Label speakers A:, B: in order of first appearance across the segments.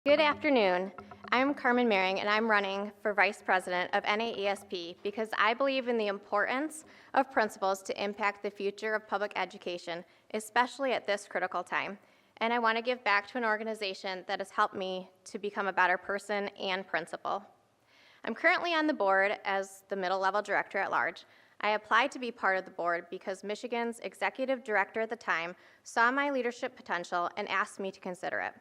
A: Good afternoon. I'm Carmen Maring, and I'm running for Vice President of NAESP because I believe in the importance of principals to impact the future of public education, especially at this critical time. And I want to give back to an organization that has helped me to become a better person and principal. I'm currently on the board as the middle level director at large. I applied to be part of the board because Michigan's executive director at the time saw my leadership potential and asked me to consider it.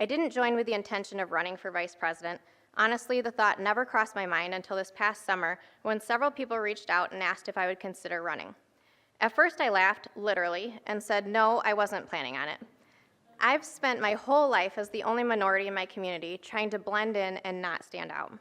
A: I didn't join with the intention of running for vice president. Honestly, the thought never crossed my mind until this past summer when several people reached out and asked if I would consider running. At first I laughed, literally, and said no, I wasn't planning on it. I've spent my whole life as the only minority in my community trying to blend in and not stand out.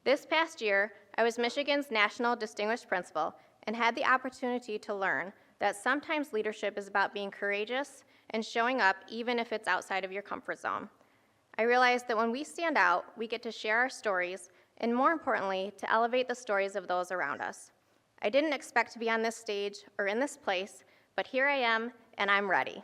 A: This past year, I was Michigan's National Distinguished Principal and had the opportunity to learn that sometimes leadership is about being courageous and showing up even if it's outside of your comfort zone. I realized that when we stand out, we get to share our stories and, more importantly, to elevate the stories of those around us. I didn't expect to be on this stage or in this place, but here I am and I'm ready.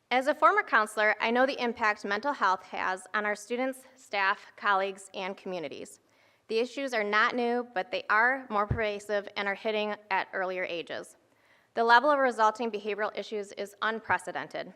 A: As a former counselor, I know the impact mental health has on our students, staff, colleagues, and communities. The issues are not new, but they are more pervasive and are hitting at earlier ages. The level of resulting behavioral issues is unprecedented.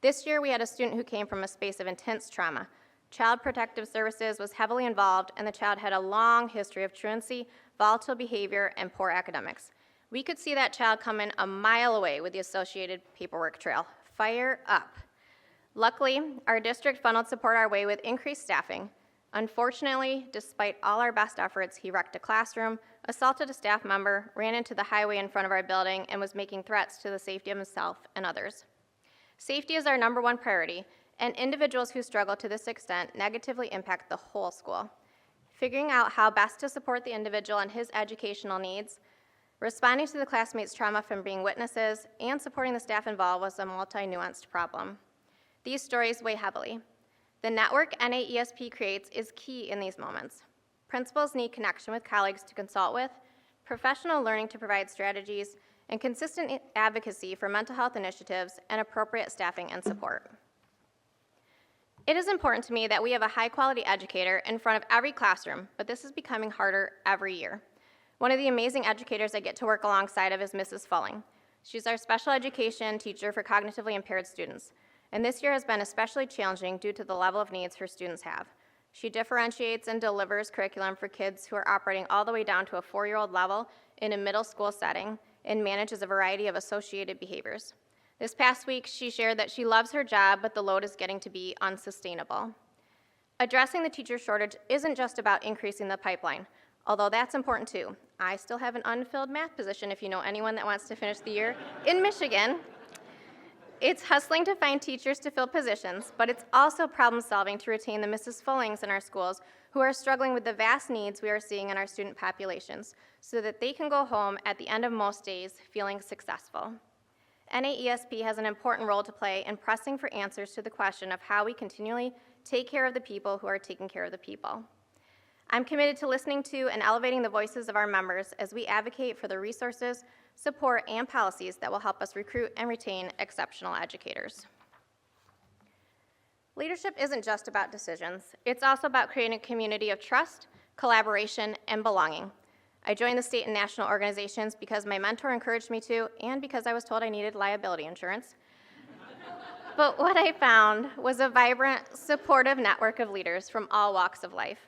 A: This year, we had a student who came from a space of intense trauma. Child Protective Services was heavily involved, and the child had a long history of truancy, volatile behavior, and poor academics. We could see that child come in a mile away with the associated paperwork trail. Fire up. Luckily, our district funneled support our way with increased staffing. Unfortunately, despite all our best efforts, he wrecked a classroom, assaulted a staff member, ran into the highway in front of our building, and was making threats to the safety of himself and others. Safety is our #1 priority, and individuals who struggle to this extent negatively impact the whole school. Figuring out how best to support the individual and his educational needs, responding to the classmates' trauma from being witnesses, and supporting the staff involved was a multi-nuanced problem. These stories weigh heavily. The network NAESP creates is key in these moments. Principals need connection with colleagues to consult with, professional learning to provide strategies, and consistent advocacy for mental health initiatives and appropriate staffing and support. It is important to me that we have a high-quality educator in front of every classroom, but this is becoming harder every year. One of the amazing educators I get to work alongside of is Mrs. Fulling. She's our special education teacher for cognitively impaired students, and this year has been especially challenging due to the level of needs her students have. She differentiates and delivers curriculum for kids who are operating all the way down to a 4-year-old level in a middle school setting and manages a variety of associated behaviors. This past week, she shared that she loves her job, but the load is getting to be unsustainable. Addressing the teacher shortage isn't just about increasing the pipeline, although that's important too. I still have an unfilled math position if you know anyone that wants to finish the year in Michigan. It's hustling to find teachers to fill positions, but it's also problem solving to retain the Mrs. Fullings in our schools who are struggling with the vast needs we are seeing in our student populations so that they can go home at the end of most days feeling successful. NAESP has an important role to play in pressing for answers to the question of how we continually take care of the people who are taking care of the people. I'm committed to listening to and elevating the voices of our members as we advocate for the resources, support, and policies that will help us recruit and retain exceptional educators. Leadership isn't just about decisions. It's also about creating a community of trust, collaboration, and belonging. I joined the state and national organizations because my mentor encouraged me to and because I was told I needed liability insurance. But what I found was a vibrant, supportive network of leaders from all walks of life.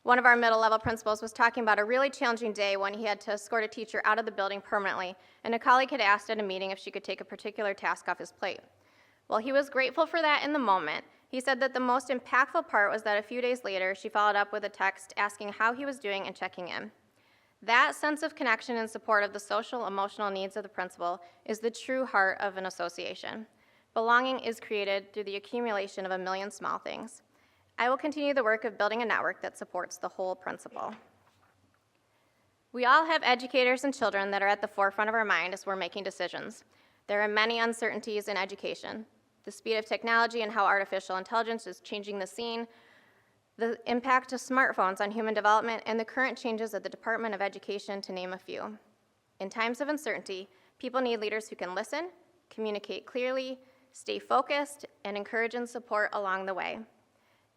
A: One of our middle-level principals was talking about a really challenging day when he had to escort a teacher out of the building permanently, and a colleague had asked at a meeting if she could take a particular task off his plate. While he was grateful for that in the moment, he said that the most impactful part was that a few days later, she followed up with a text asking how he was doing and checking in. That sense of connection and support of the social, emotional needs of the principal is the true heart of an association. Belonging is created through the accumulation of a million small things. I will continue the work of building a network that supports the whole principal. We all have educators and children that are at the forefront of our mind as we're making decisions. There are many uncertainties in education. The speed of technology and how artificial intelligence is changing the scene, the impact of smartphones on human development, and the current changes at the Department of Education, to name a few. In times of uncertainty, people need leaders who can listen, communicate clearly, stay focused, and encourage and support along the way.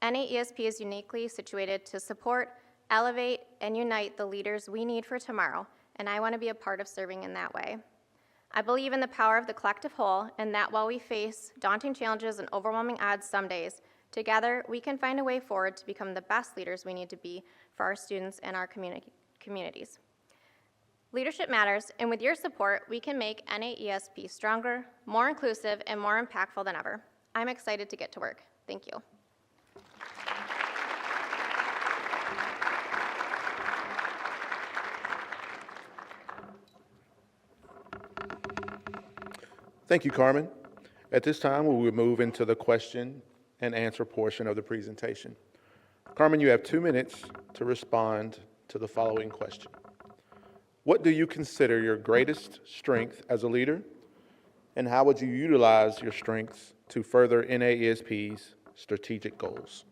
A: NAESP is uniquely situated to support, elevate, and unite the leaders we need for tomorrow, and I want to be a part of serving in that way. I believe in the power of the collective whole, and that while we face daunting challenges and overwhelming odds some days, together we can find a way forward to become the best leaders we need to be for our students and our communities. Leadership matters, and with your support, we can make NAESP stronger, more inclusive, and more impactful than ever. I'm excited to get to work. Thank you.
B: Thank you, Carmen. At this time, we will move into the question and answer portion of the presentation. Carmen, you have 2 minutes to respond to the following question. What do you consider your greatest strength as a leader, and how would you utilize your strengths to further NAESP's strategic goals?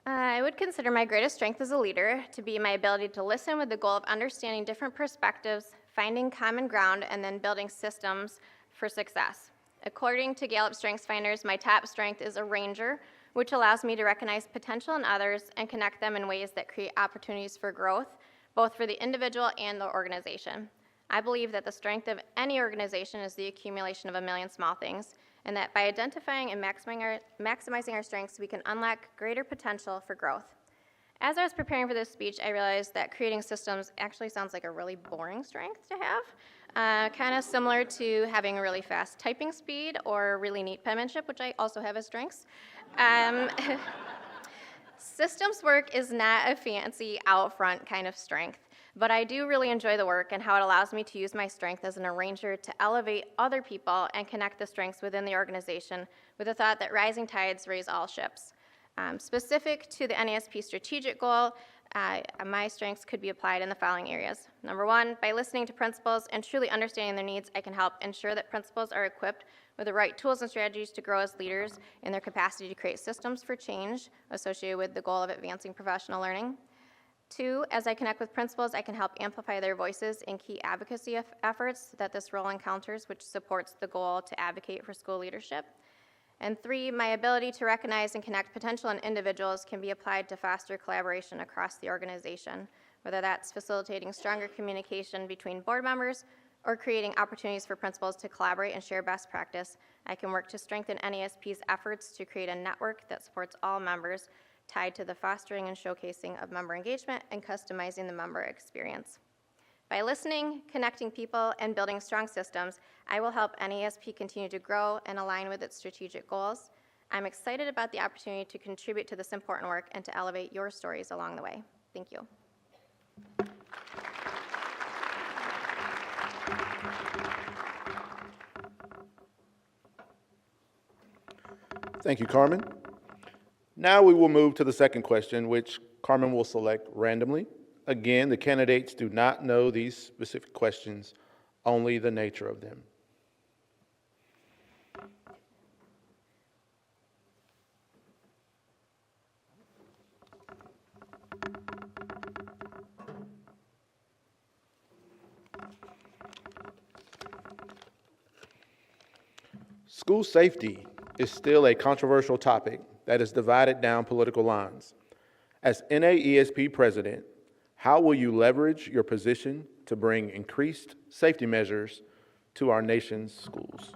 A: I would consider my greatest strength as a leader to be my ability to listen with the goal of understanding different perspectives, finding common ground, and then building systems for success. According to Gallup Strengths Finders, my top strength is a ranger, which allows me to recognize potential in others and connect them in ways that create opportunities for growth, both for the individual and the organization. I believe that the strength of any organization is the accumulation of a million small things, and that by identifying and maximizing our strengths, we can unlock greater potential for growth. As I was preparing for this speech, I realized that creating systems actually sounds like a really boring strength to have, kind of similar to having a really fast typing speed or really neat penmanship, which I also have as strengths. Systems work is not a fancy out front kind of strength, but I do really enjoy the work and how it allows me to use my strength as an arranger to elevate other people and connect the strengths within the organization with the thought that rising tides raise all ships. Specific to the NAESP strategic goal, my strengths could be applied in the following areas. Number one, by listening to principals and truly understanding their needs, I can help ensure that principals are equipped with the right tools and strategies to grow as leaders in their capacity to create systems for change associated with the goal of advancing professional learning. Two, as I connect with principals, I can help amplify their voices in key advocacy efforts that this role encounters, which supports the goal to advocate for school leadership. And three, my ability to recognize and connect potential in individuals can be applied to foster collaboration across the organization, whether that's facilitating stronger communication between board members or creating opportunities for principals to collaborate and share best practice. I can work to strengthen NAESP's efforts to create a network that supports all members, tied to the fostering and showcasing of member engagement and customizing the member experience. By listening, connecting people, and building strong systems, I will help NAESP continue to grow and align with its strategic goals. I'm excited about the opportunity to contribute to this important work and to elevate your stories along the way. Thank you.
B: Thank you, Carmen. Now we will move to the second question, which Carmen will select randomly. Again, the candidates do not know these specific questions, only the nature of them. School safety is still a controversial topic that has divided down political lines. As NAESP president, how will you leverage your position to bring increased safety measures to our nation's schools?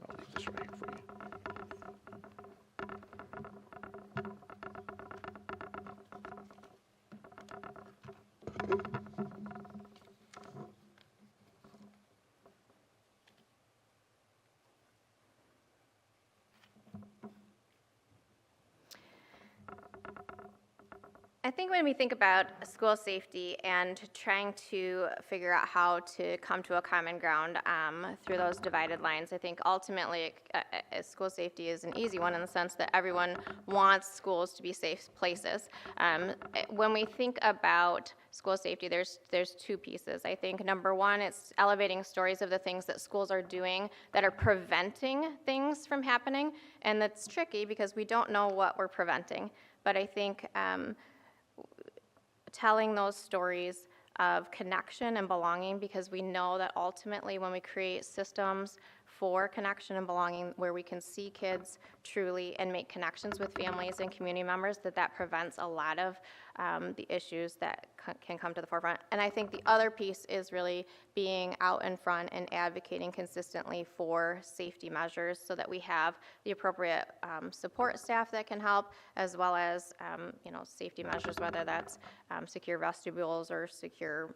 B: I'll leave this right here for you.
A: I think when we think about school safety and trying to figure out how to come to a common ground through those divided lines, I think ultimately school safety is an easy one in the sense that everyone wants schools to be safe places. When we think about school safety, there's two pieces. I think number one, it's elevating stories of the things that schools are doing that are preventing things from happening, and that's tricky because we don't know what we're preventing. But I think telling those stories of connection and belonging, because we know that ultimately when we create systems for connection and belonging where we can see kids truly and make connections with families and community members, that prevents a lot of the issues that can come to the forefront. And I think the other piece is really being out in front and advocating consistently for safety measures so that we have the appropriate support staff that can help, as well as safety measures, whether that's secure vestibules or secure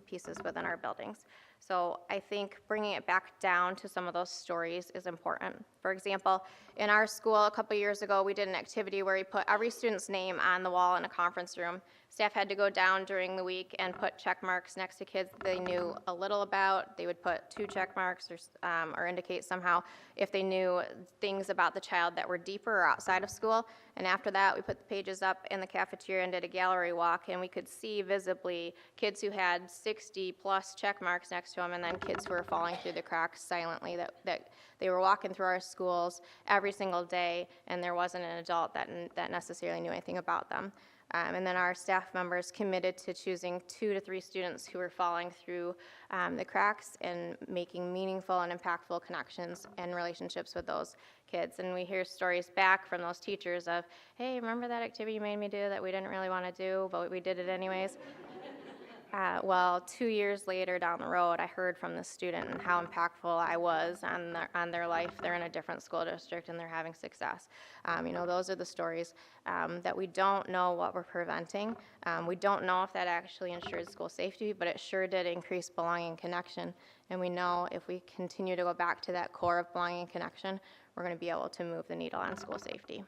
A: pieces within our buildings. So I think bringing it back down to some of those stories is important. For example, in our school a couple years ago, we did an activity where we put every student's name on the wall in a conference room. Staff had to go down during the week and put check marks next to kids they knew a little about. They would put 2 check marks or indicate somehow if they knew things about the child that were deeper or outside of school. And after that, we put the pages up in the cafeteria and did a gallery walk, and we could see visibly kids who had 60 plus check marks next to them, and then kids who were falling through the cracks silently, that they were walking through our schools every single day, and there wasn't an adult that necessarily knew anything about them. And then our staff members committed to choosing 2 to 3 students who were falling through the cracks and making meaningful and impactful connections and relationships with those kids. And we hear stories back from those teachers of, hey, remember that activity you made me do that we didn't really want to do, but we did it anyways? Well, 2 years later down the road, I heard from the student and how impactful I was on their life. They're in a different school district and they're having success. Those are the stories that we don't know what we're preventing. We don't know if that actually ensured school safety, but it sure did increase belonging and connection. And we know if we continue to go back to that core of belonging and connection, we're going to be able to move the needle on school safety.